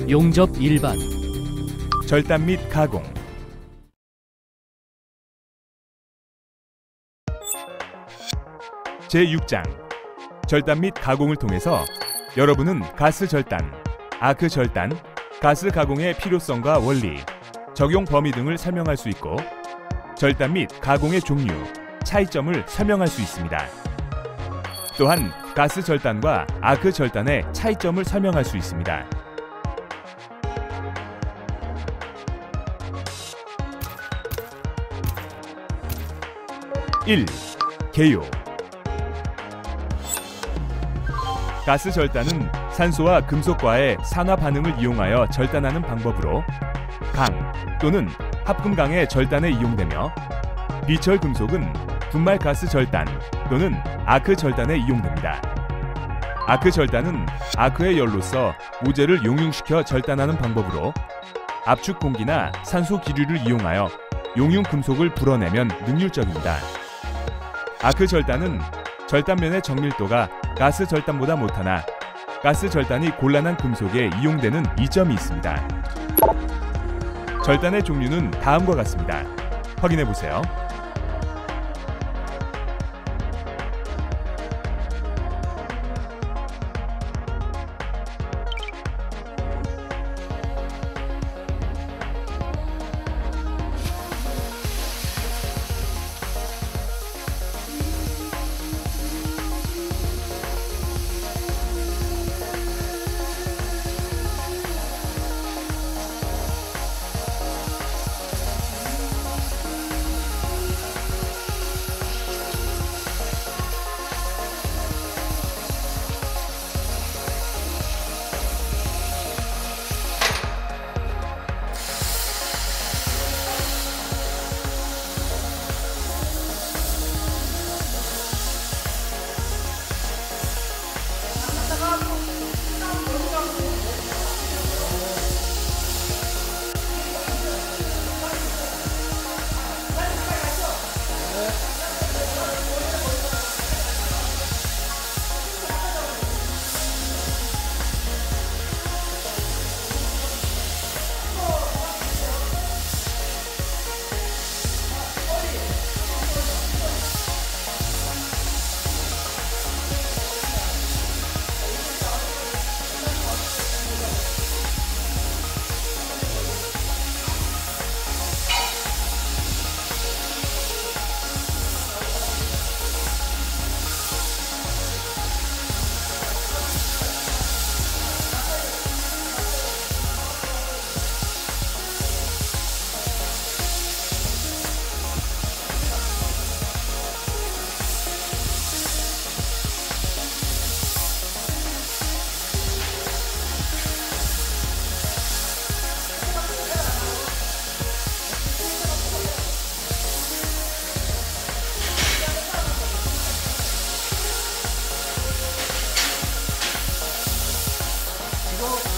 용접 일반, 절단 및 가공. 제6장 절단 및 가공을 통해서 여러분은 가스 절단, 아크 절단, 가스 가공의 필요성과 원리, 적용 범위 등을 설명할 수 있고 절단 및 가공의 종류, 차이점을 설명할 수 있습니다. 또한 가스 절단과 아크 절단의 차이점을 설명할 수 있습니다. 1. 개요. 가스 절단은 산소와 금속과의 산화 반응을 이용하여 절단하는 방법으로 강 또는 합금강의 절단에 이용되며, 비철 금속은 분말 가스 절단 또는 아크 절단에 이용됩니다. 아크 절단은 아크의 열로서 모재를 용융시켜 절단하는 방법으로 압축 공기나 산소 기류를 이용하여 용융 금속을 불어내면 능률적입니다. 아크 절단은 절단면의 정밀도가 가스 절단보다 못하나 가스 절단이 곤란한 금속에 이용되는 이점이 있습니다. 절단의 종류는 다음과 같습니다. 확인해 보세요.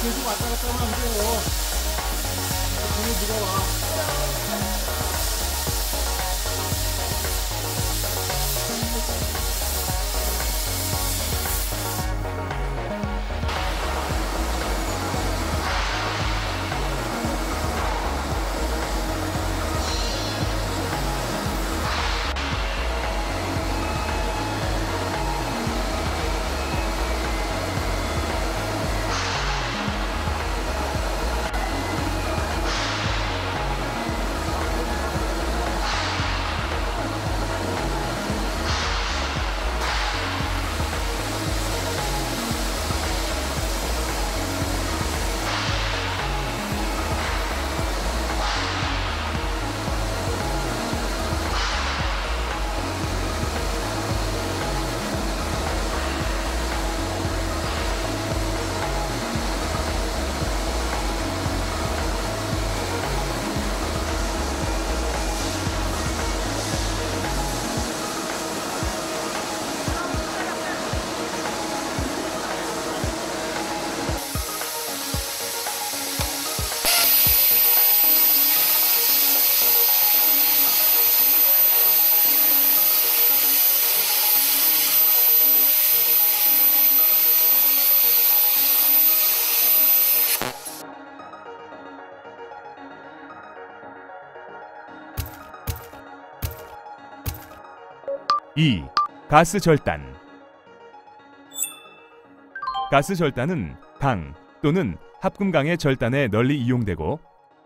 계속 왔다 갔다 하면 안 돼요. 공이 들어와. 2. 가스 절단. 가스 절단은 강 또는 합금강의 절단에 널리 이용되고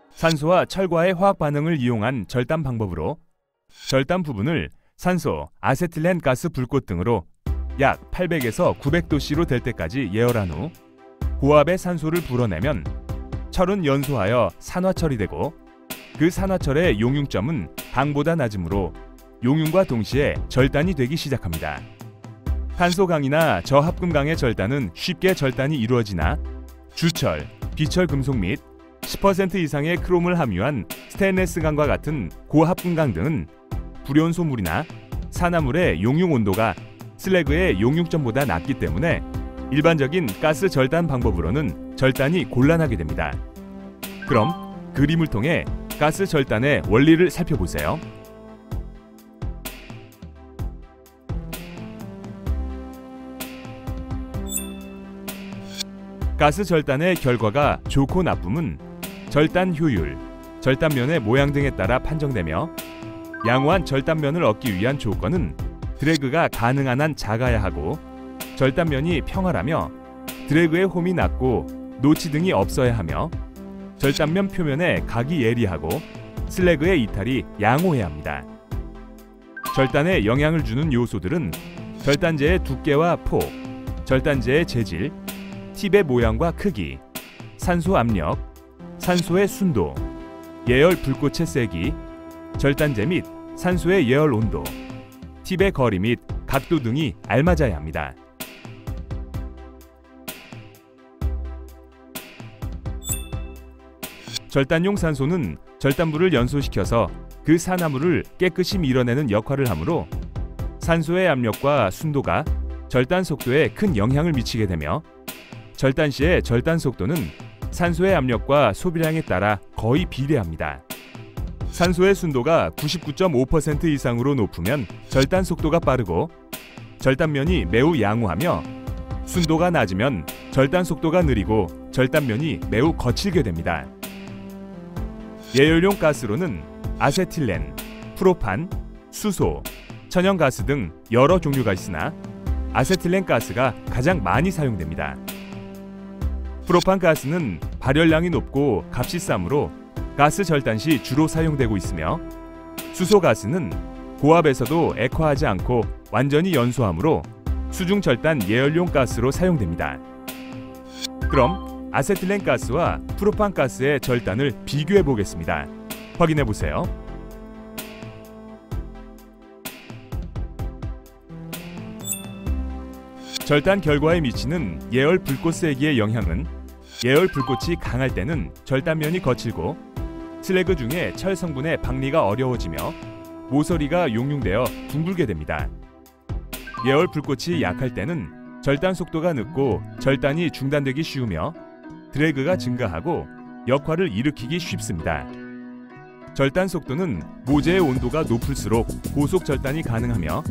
산소와 철과의 화학 반응을 이용한 절단 방법으로 절단 부분을 산소, 아세틸렌 가스 불꽃 등으로 약 800에서 900도씨로 될 때까지 예열한 후 고압의 산소를 불어내면 철은 연소하여 산화 처리되고 그 산화철의 용융점은 강보다 낮으므로 용융과 동시에 절단이 되기 시작합니다. 탄소강이나 저합금강의 절단은 쉽게 절단이 이루어지나 주철, 비철 금속 및 10% 이상의 크롬을 함유한 스테인레스강과 같은 고합금강 등은 불연소물이나 산화물의 용융 온도가 슬래그의 용융점보다 낮기 때문에 일반적인 가스 절단 방법으로는 절단이 곤란하게 됩니다. 그럼 그림을 통해 가스 절단의 원리를 살펴보세요. 가스 절단의 결과가 좋고 나쁨은 절단 효율, 절단면의 모양 등에 따라 판정되며 양호한 절단면을 얻기 위한 조건은 드래그가 가능한 한 작아야 하고 절단면이 평활하며 드래그의 홈이 낮고 노치 등이 없어야 하며 절단면 표면에 각이 예리하고 슬래그의 이탈이 양호해야 합니다. 절단에 영향을 주는 요소들은 절단재의 두께와 폭, 절단재의 재질, 팁의 모양과 크기, 산소 압력, 산소의 순도, 예열 불꽃의 세기, 절단재 및 산소의 예열 온도, 팁의 거리 및 각도 등이 알맞아야 합니다. 절단용 산소는 절단물을 연소시켜서 그 산화물을 깨끗이 밀어내는 역할을 하므로 산소의 압력과 순도가 절단 속도에 큰 영향을 미치게 되며 절단 시의 절단 속도는 산소의 압력과 소비량에 따라 거의 비례합니다. 산소의 순도가 99.5% 이상으로 높으면 절단 속도가 빠르고 절단면이 매우 양호하며 순도가 낮으면 절단 속도가 느리고 절단면이 매우 거칠게 됩니다. 예열용 가스로는 아세틸렌, 프로판, 수소, 천연가스 등 여러 종류가 있으나 아세틸렌 가스가 가장 많이 사용됩니다. 프로판 가스는 발열량이 높고 값이 싸므로 가스 절단 시 주로 사용되고 있으며 수소 가스는 고압에서도 액화하지 않고 완전히 연소하므로 수중 절단 예열용 가스로 사용됩니다. 그럼 아세틸렌 가스와 프로판 가스의 절단을 비교해 보겠습니다. 확인해 보세요. 절단 결과에 미치는 예열 불꽃 세기의 영향은 예열 불꽃이 강할 때는 절단면이 거칠고 슬래그 중에 철 성분의 박리가 어려워지며 모서리가 용융되어 둥글게 됩니다. 예열 불꽃이 약할 때는 절단 속도가 늦고 절단이 중단되기 쉬우며 드래그가 증가하고 역화를 일으키기 쉽습니다. 절단 속도는 모재의 온도가 높을수록 고속 절단이 가능하며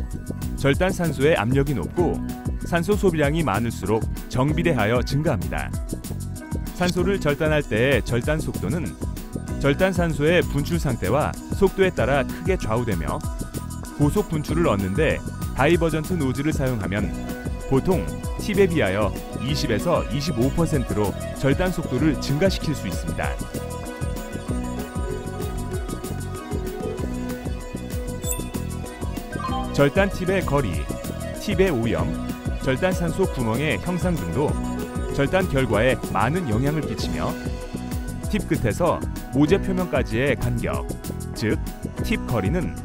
절단 산소의 압력이 높고 산소 소비량이 많을수록 정비례하여 증가합니다. 산소를 절단할 때의 절단 속도는 절단 산소의 분출 상태와 속도에 따라 크게 좌우되며 고속 분출을 얻는데 다이버전트 노즐을 사용하면 보통 팁에 비하여 20에서 25%로 절단 속도를 증가시킬 수 있습니다. 절단 팁의 거리, 팁의 오염, 절단 산소 구멍의 형상 등도 절단 결과에 많은 영향을 끼치며 팁 끝에서 모재 표면까지의 간격, 즉 팁 거리는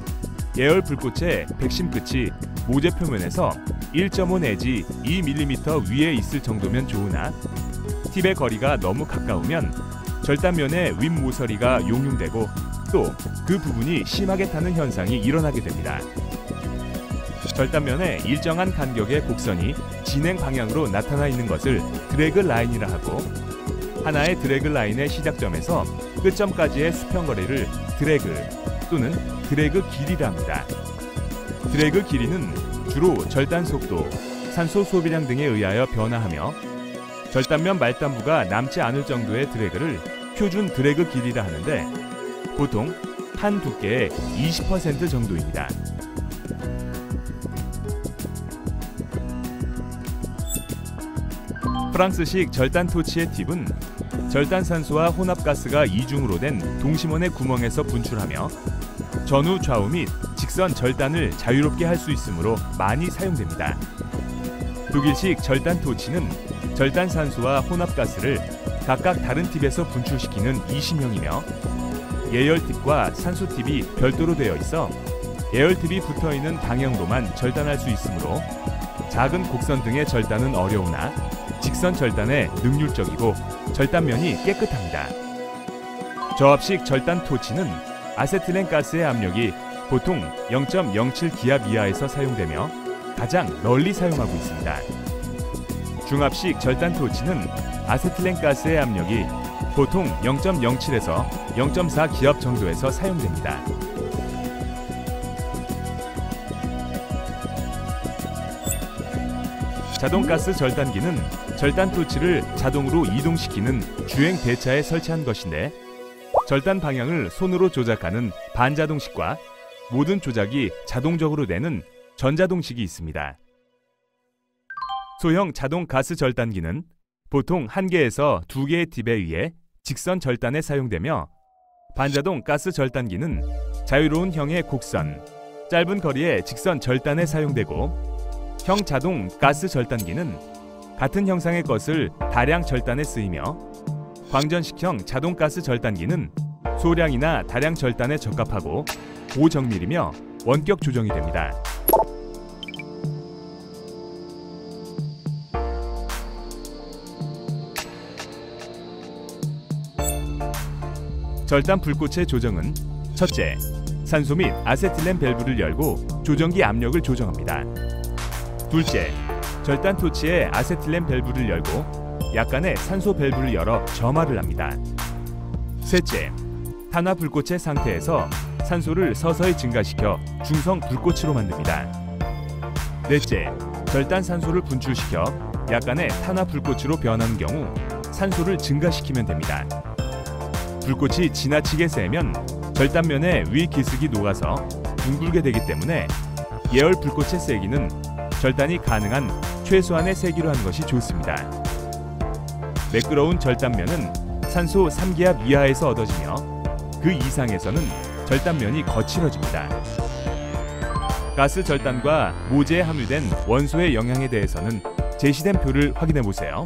예열 불꽃의 백심 끝이 모재 표면에서 1.5 내지 2mm 위에 있을 정도면 좋으나 팁의 거리가 너무 가까우면 절단면의 윗모서리가 용융되고 또 그 부분이 심하게 타는 현상이 일어나게 됩니다. 절단면에 일정한 간격의 곡선이 진행 방향으로 나타나 있는 것을 드래그 라인이라 하고 하나의 드래그 라인의 시작점에서 끝점까지의 수평거리를 드래그 또는 드래그 길이라 합니다. 드래그 길이는 주로 절단 속도, 산소 소비량 등에 의하여 변화하며 절단면 말단부가 남지 않을 정도의 드래그를 표준 드래그 길이라 하는데 보통 판 두께의 20% 정도입니다. 프랑스식 절단 토치의 팁은 절단산소와 혼합가스가 이중으로 된 동심원의 구멍에서 분출하며 전후 좌우 및 직선 절단을 자유롭게 할 수 있으므로 많이 사용됩니다. 독일식 절단 토치는 절단산소와 혼합가스를 각각 다른 팁에서 분출시키는 2심형이며 예열팁과 산소팁이 별도로 되어 있어 예열팁이 붙어있는 방향으로만 절단할 수 있으므로 작은 곡선 등의 절단은 어려우나 직선 절단에 능률적이고 절단면이 깨끗합니다. 저압식 절단 토치는 아세틸렌 가스의 압력이 보통 0.07 기압 이하에서 사용되며 가장 널리 사용하고 있습니다. 중압식 절단 토치는 아세틸렌 가스의 압력이 보통 0.07에서 0.4 기압 정도에서 사용됩니다. 자동가스 절단기는 절단 토치를 자동으로 이동시키는 주행 대차에 설치한 것인데 절단 방향을 손으로 조작하는 반자동식과 모든 조작이 자동적으로 되는 전자동식이 있습니다. 소형 자동 가스 절단기는 보통 1개에서 2개의 팁에 의해 직선 절단에 사용되며 반자동 가스 절단기는 자유로운 형의 곡선, 짧은 거리의 직선 절단에 사용되고 형 자동 가스 절단기는 같은 형상의 것을 다량 절단에 쓰이며 광전식형 자동 가스 절단기는 소량이나 다량 절단에 적합하고 고정밀이며 원격 조정이 됩니다. 절단 불꽃의 조정은 첫째, 산소 및 아세틸렌 밸브를 열고 조정기 압력을 조정합니다. 둘째, 절단 토치의 아세틸렌 밸브를 열고 약간의 산소 밸브를 열어 점화를 합니다. 셋째, 탄화 불꽃의 상태에서 산소를 서서히 증가시켜 중성 불꽃으로 만듭니다. 넷째, 절단 산소를 분출시켜 약간의 탄화 불꽃으로 변하는 경우 산소를 증가시키면 됩니다. 불꽃이 지나치게 세면 절단면에 위 기습이 녹아서 둥글게 되기 때문에 예열 불꽃의 세기는 절단이 가능한 최소한의 세기로 하는 것이 좋습니다. 매끄러운 절단면은 산소 3기압 이하에서 얻어지며 그 이상에서는 절단면이 거칠어집니다. 가스 절단과 모재에 함유된 원소의 영향에 대해서는 제시된 표를 확인해 보세요.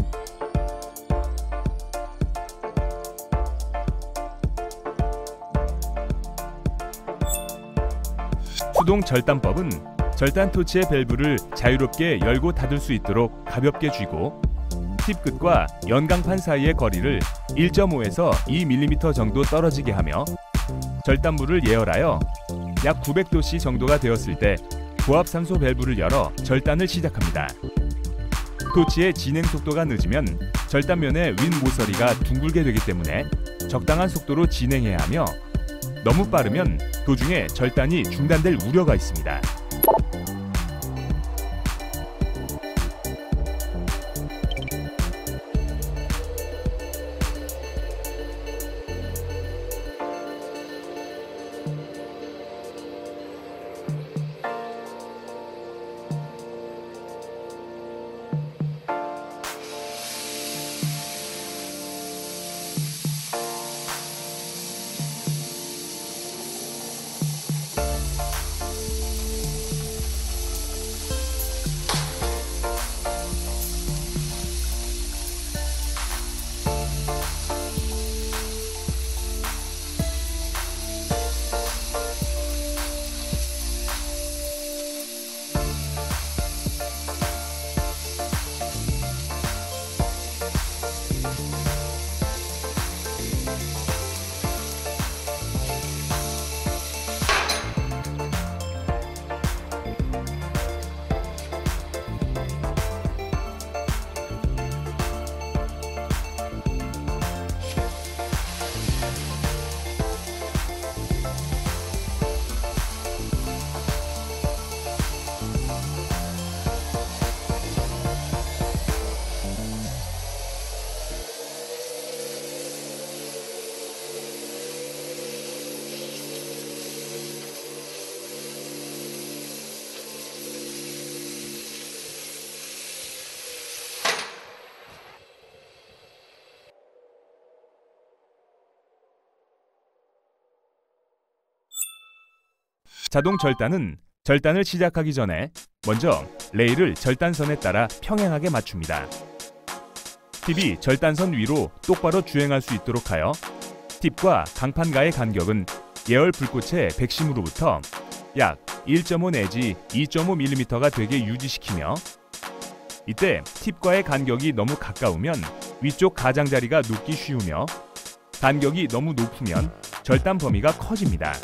수동 절단법은 절단 토치의 밸브를 자유롭게 열고 닫을 수 있도록 가볍게 쥐고 팁 끝과 연강판 사이의 거리를 1.5에서 2mm 정도 떨어지게 하며 절단물을 예열하여 약 900도씨 정도가 되었을 때 고압산소 밸브를 열어 절단을 시작합니다. 토치의 진행 속도가 늦으면 절단면의 윗 모서리가 둥글게 되기 때문에 적당한 속도로 진행해야 하며 너무 빠르면 도중에 절단이 중단될 우려가 있습니다. 자동 절단은 절단을 시작하기 전에 먼저 레일을 절단선에 따라 평행하게 맞춥니다. 팁이 절단선 위로 똑바로 주행할 수 있도록 하여 팁과 강판과의 간격은 예열 불꽃의 백심으로부터 약 1.5 내지 2.5mm가 되게 유지시키며, 이때 팁과의 간격이 너무 가까우면 위쪽 가장자리가 녹기 쉬우며 간격이 너무 높으면 절단 범위가 커집니다.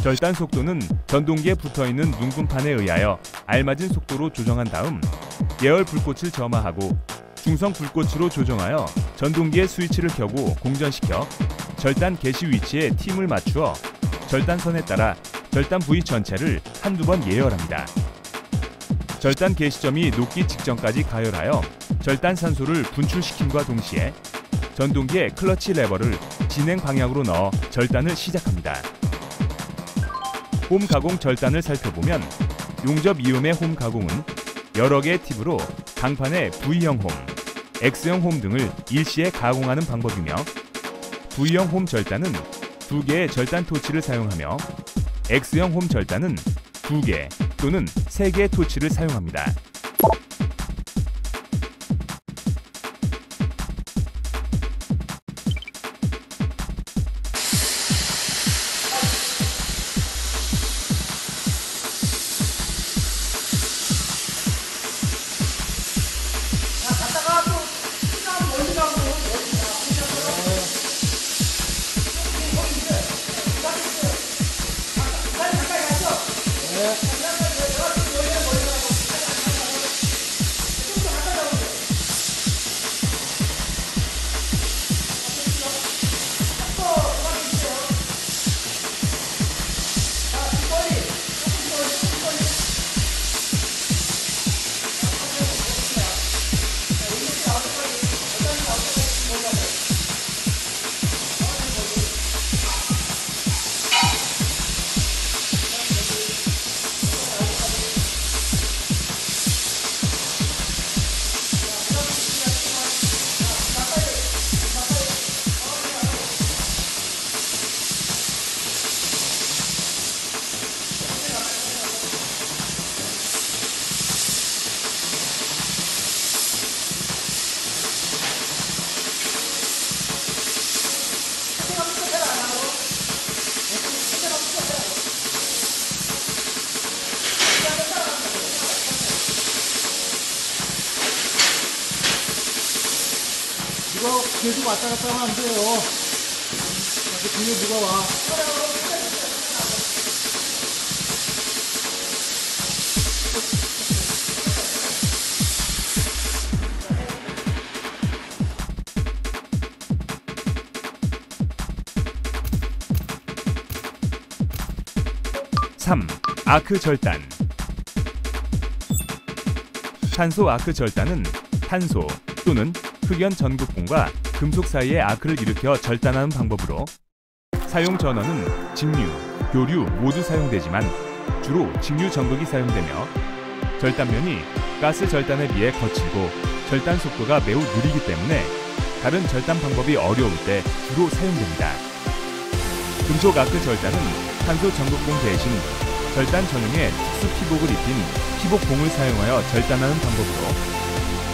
절단 속도는 전동기에 붙어있는 눈금판에 의하여 알맞은 속도로 조정한 다음 예열 불꽃을 점화하고 중성 불꽃으로 조정하여 전동기의 스위치를 켜고 공전시켜 절단 개시 위치에 tim을 맞추어 절단선에 따라 절단 부위 전체를 한두 번 예열합니다. 절단 개시점이 녹기 직전까지 가열하여 절단 산소를 분출시킴과 동시에 전동기의 클러치 레버를 진행 방향으로 넣어 절단을 시작합니다. 홈 가공 절단을 살펴보면 용접 이음의 홈 가공은 여러 개의 팁으로 강판의 V형 홈, X형 홈 등을 일시에 가공하는 방법이며, V형 홈 절단은 2개의 절단 토치를 사용하며 X형 홈 절단은 2개 또는 3개의 토치를 사용합니다. 이거 계속 왔다 갔다 하면 안 돼요. 뒤에 누가 와. 아크 절단. 탄소 아크 절단은 탄소 또는 흑연 전극봉과 금속 사이의 아크를 일으켜 절단하는 방법으로 사용 전원은 직류, 교류 모두 사용되지만 주로 직류 전극이 사용되며 절단면이 가스 절단에 비해 거칠고 절단 속도가 매우 느리기 때문에 다른 절단 방법이 어려울 때 주로 사용됩니다. 금속 아크 절단은 탄소 전극봉 대신 절단 전용의 특수 피복을 입힌 피복봉을 사용하여 절단하는 방법으로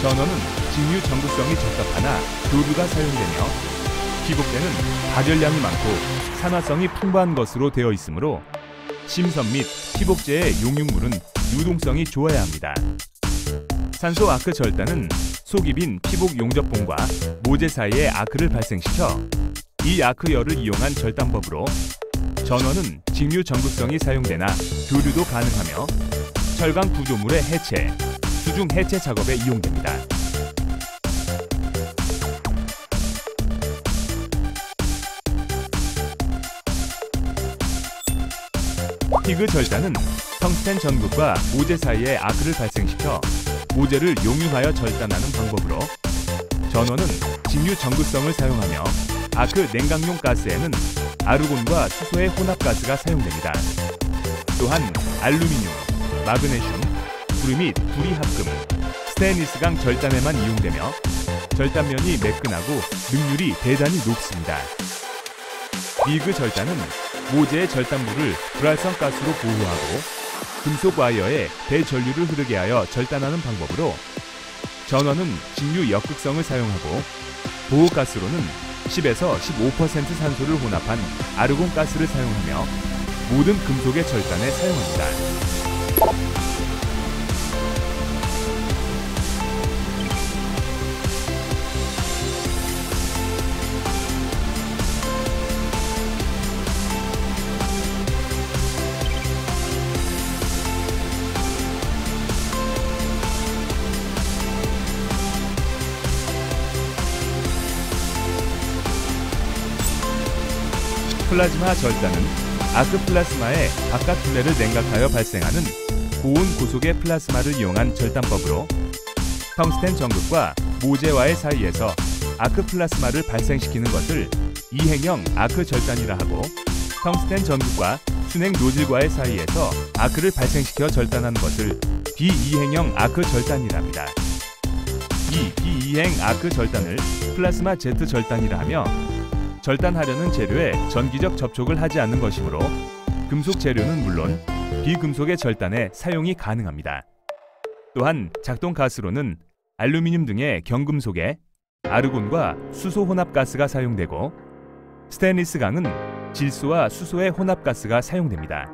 전원은 직류 전극성이 적합하나 교류가 사용되며 피복대는 발열량이 많고 산화성이 풍부한 것으로 되어 있으므로 심선 및 피복제의 용융물은 유동성이 좋아야 합니다. 산소 아크 절단은 속이 빈 피복 용접봉과 모재 사이에 아크를 발생시켜 이 아크열을 이용한 절단법으로 전원은 직류 전극성이 사용되나 교류도 가능하며 철강 구조물의 해체, 수중 해체 작업에 이용됩니다. 피그 절단은 텅스텐 전극과 모재 사이에 아크를 발생시켜 모재를 용융하여 절단하는 방법으로 전원은 직류 전극성을 사용하며 아크 냉각용 가스에는 아르곤과 수소의 혼합가스가 사용됩니다. 또한 알루미늄, 마그네슘, 구리 및 구리 합금, 스테인리스강 절단에만 이용되며 절단면이 매끈하고 능률이 대단히 높습니다. 비그 절단은 모재의 절단물을 불활성 가스로 보호하고 금속 와이어에 대전류를 흐르게 하여 절단하는 방법으로, 전원은 직류 역극성을 사용하고 보호가스로는 10에서 15% 산소를 혼합한 아르곤 가스를 사용하며 모든 금속의 절단에 사용합니다. 플라즈마 절단은 아크 플라스마의 바깥 둘레를 냉각하여 발생하는 고온 고속의 플라스마를 이용한 절단법으로, 텅스텐 전극과 모재와의 사이에서 아크 플라스마를 발생시키는 것을 이행형 아크 절단이라 하고, 텅스텐 전극과 순행 노즐과의 사이에서 아크를 발생시켜 절단하는 것을 비이행형 아크 절단이랍니다. 이 비이행 아크 절단을 플라스마 제트 절단이라 하며, 절단하려는 재료에 전기적 접촉을 하지 않는 것이므로 금속 재료는 물론 비금속의 절단에 사용이 가능합니다. 또한 작동 가스로는 알루미늄 등의 경금속에 아르곤과 수소 혼합 가스가 사용되고, 스테인리스 강은 질소와 수소의 혼합 가스가 사용됩니다.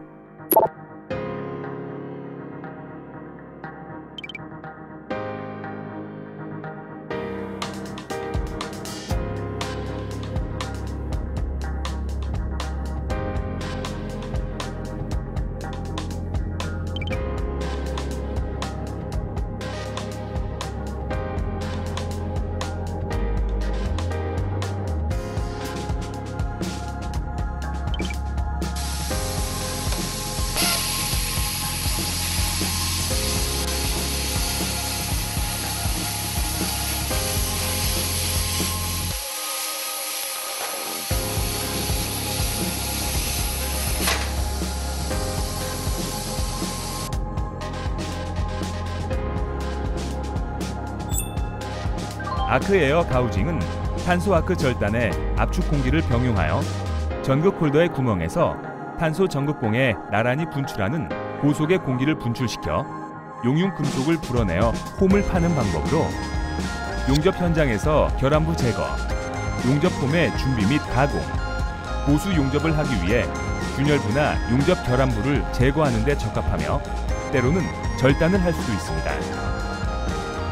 아크 에어 가우징은 탄소 아크 절단에 압축 공기를 병용하여 전극 홀더의 구멍에서 탄소 전극봉에 나란히 분출하는 고속의 공기를 분출시켜 용융 금속을 불어내어 홈을 파는 방법으로, 용접 현장에서 결함부 제거, 용접 홈의 준비 및 가공, 보수 용접을 하기 위해 균열부나 용접 결함부를 제거하는 데 적합하며 때로는 절단을 할 수도 있습니다.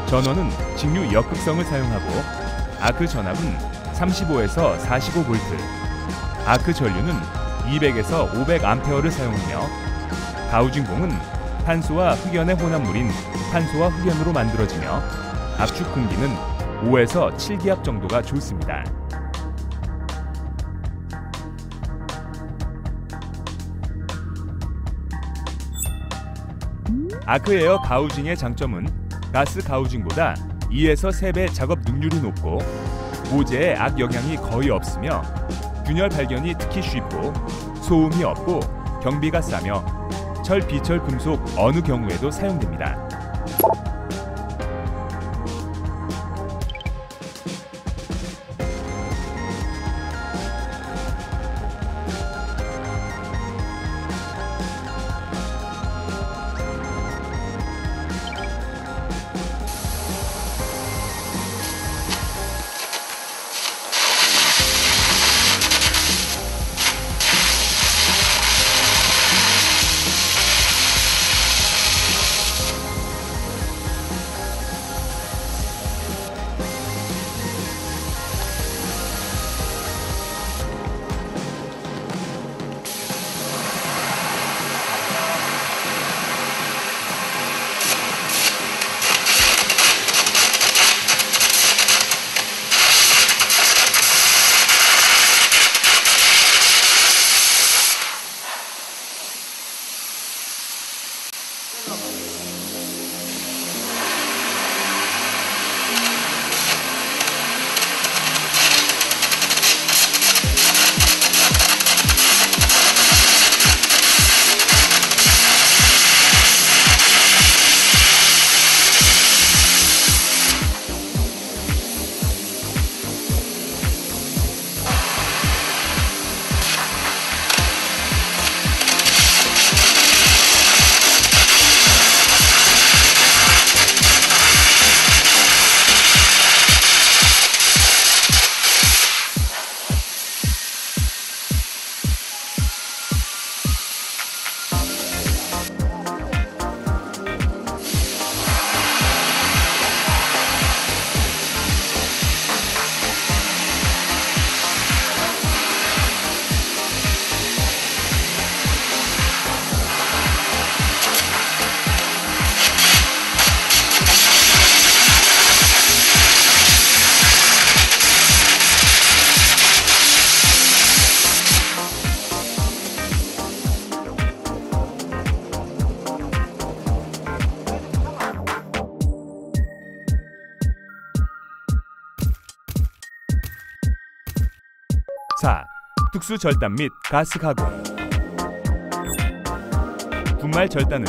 전원은 직류 역극성을 사용하고, 아크 전압은 35에서 45V, 아크 전류는 200에서 500A를 사용하며, 가우징봉은 탄소와 흑연의 혼합물인 탄소와 흑연으로 만들어지며 압축 공기는 5에서 7기압 정도가 좋습니다. 아크 에어 가우징의 장점은 가스 가우징보다 2에서 3배 작업 능률이 높고, 모재에 악 영향이 거의 없으며 균열 발견이 특히 쉽고, 소음이 없고 경비가 싸며 철 비철 금속 어느 경우에도 사용됩니다. 4. 특수 절단 및 가스 가공. 분말 절단은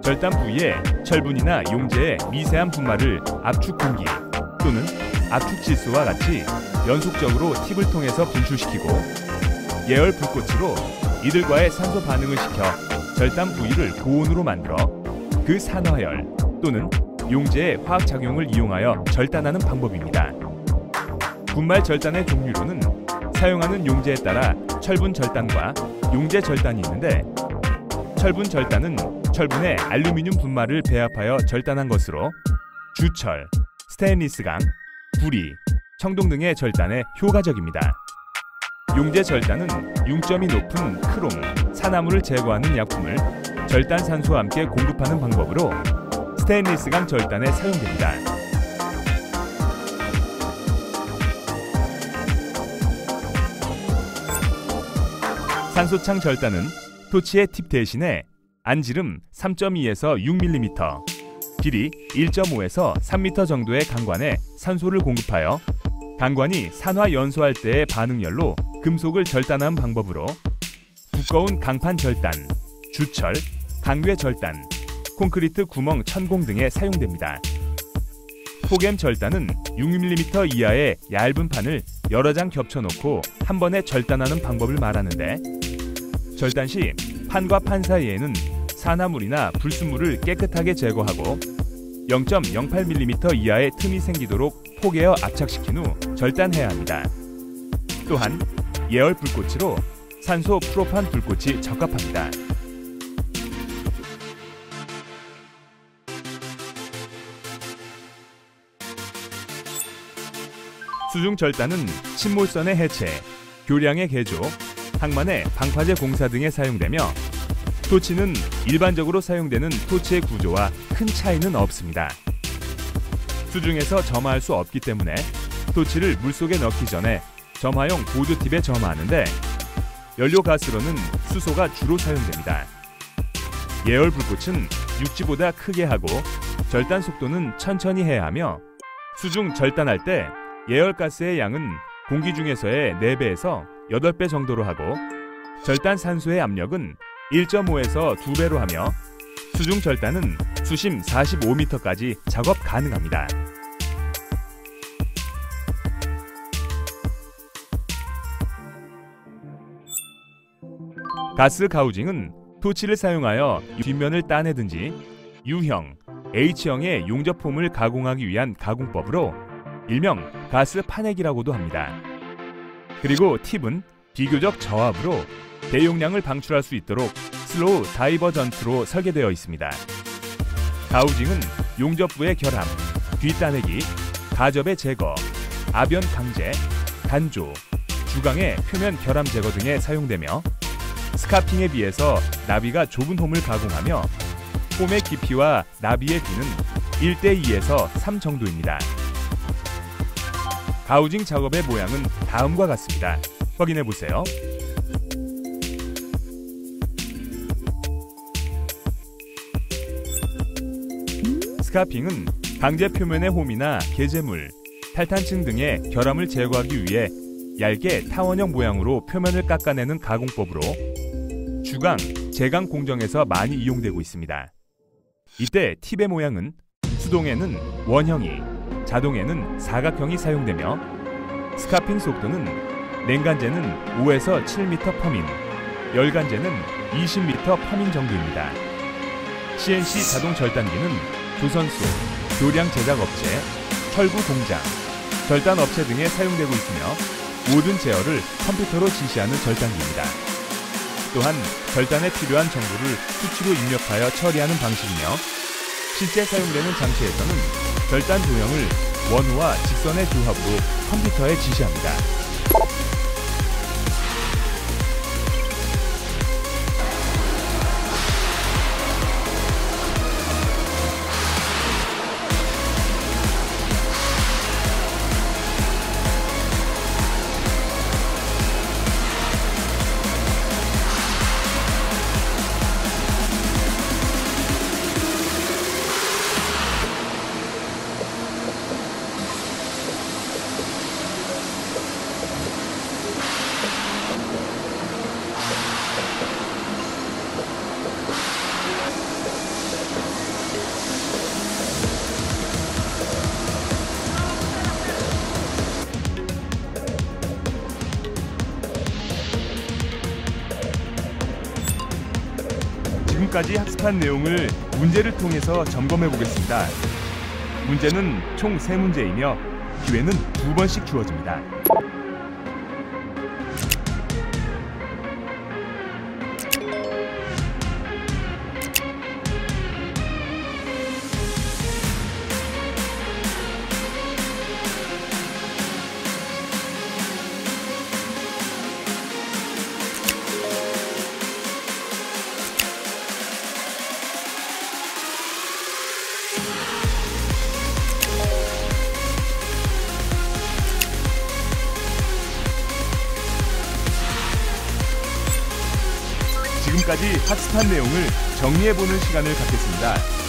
절단 부위에 철분이나 용제의 미세한 분말을 압축 공기 또는 압축 질소와 같이 연속적으로 팁을 통해서 분출시키고 예열 불꽃으로 이들과의 산소 반응을 시켜 절단 부위를 고온으로 만들어 그 산화열 또는 용제의 화학작용을 이용하여 절단하는 방법입니다. 분말 절단의 종류로는 사용하는 용제에 따라 철분 절단과 용제 절단이 있는데, 철분 절단은 철분에 알루미늄 분말을 배합하여 절단한 것으로 주철, 스테인리스강, 구리, 청동 등의 절단에 효과적입니다. 용제 절단은 융점이 높은 크롬, 산화물을 제거하는 약품을 절단 산소와 함께 공급하는 방법으로 스테인리스강 절단에 사용됩니다. 산소창 절단은 토치의 팁 대신에 안지름 3.2에서 6mm, 길이 1.5에서 3m 정도의 강관에 산소를 공급하여 강관이 산화 연소할 때의 반응열로 금속을 절단하는 방법으로 두꺼운 강판 절단, 주철, 강괴 절단, 콘크리트 구멍 천공 등에 사용됩니다. 폭엠 절단은 6mm 이하의 얇은 판을 여러 장 겹쳐놓고 한 번에 절단하는 방법을 말하는데, 절단 시 판과 판 사이에는 산화물이나 불순물을 깨끗하게 제거하고 0.08mm 이하의 틈이 생기도록 포개어 압착시킨 후 절단해야 합니다. 또한 예열 불꽃으로 산소 프로판 불꽃이 적합합니다. 수중 절단은 침몰선의 해체, 교량의 개조, 항만의 방파제 공사 등에 사용되며 토치는 일반적으로 사용되는 토치의 구조와 큰 차이는 없습니다. 수중에서 점화할 수 없기 때문에 토치를 물속에 넣기 전에 점화용 보조팁에 점화하는데, 연료 가스로는 수소가 주로 사용됩니다. 예열 불꽃은 육지보다 크게 하고 절단 속도는 천천히 해야 하며, 수중 절단할 때 예열가스의 양은 공기 중에서의 4배에서 8배 정도로 하고 절단 산소의 압력은 1.5에서 2배로 하며 수중 절단은 수심 45m까지 작업 가능합니다. 가스 가우징은 토치를 사용하여 뒷면을 따내든지 U형, H형의 용접폼을 가공하기 위한 가공법으로 일명 가스 파내기라고도 합니다. 그리고 팁은 비교적 저압으로 대용량을 방출할 수 있도록 슬로우 다이버전트로 설계되어 있습니다. 가우징은 용접부의 결함, 뒷따내기, 가접의 제거, 아변 강제, 단조, 주강의 표면 결함 제거 등에 사용되며, 스카핑에 비해서 나비가 좁은 홈을 가공하며 홈의 깊이와 나비의 비는 1:2에서 3 정도입니다. 가우징 작업의 모양은 다음과 같습니다. 확인해 보세요. 스카핑은 강제 표면의 홈이나 게재물, 탈탄층 등의 결함을 제거하기 위해 얇게 타원형 모양으로 표면을 깎아내는 가공법으로 주강, 제강 공정에서 많이 이용되고 있습니다. 이때 팁의 모양은 수동에는 원형이, 자동에는 사각형이 사용되며, 스카핑 속도는 냉간제는 5에서 7m 퍼민, 열간제는 20m 퍼민 정도입니다. CNC 자동 절단기는 조선소, 교량 제작 업체, 철구 공장, 절단 업체 등에 사용되고 있으며 모든 제어를 컴퓨터로 지시하는 절단기입니다. 또한 절단에 필요한 정보를 수치로 입력하여 처리하는 방식이며, 실제 사용되는 장치에서는 절단 도형을 원호와 직선의 조합으로 컴퓨터에 지시합니다. 지금까지 학습한 내용을 문제를 통해서 점검해 보겠습니다. 문제는 총 3문제이며 기회는 2번씩 주어집니다. 지금까지 학습한 내용을 정리해보는 시간을 갖겠습니다.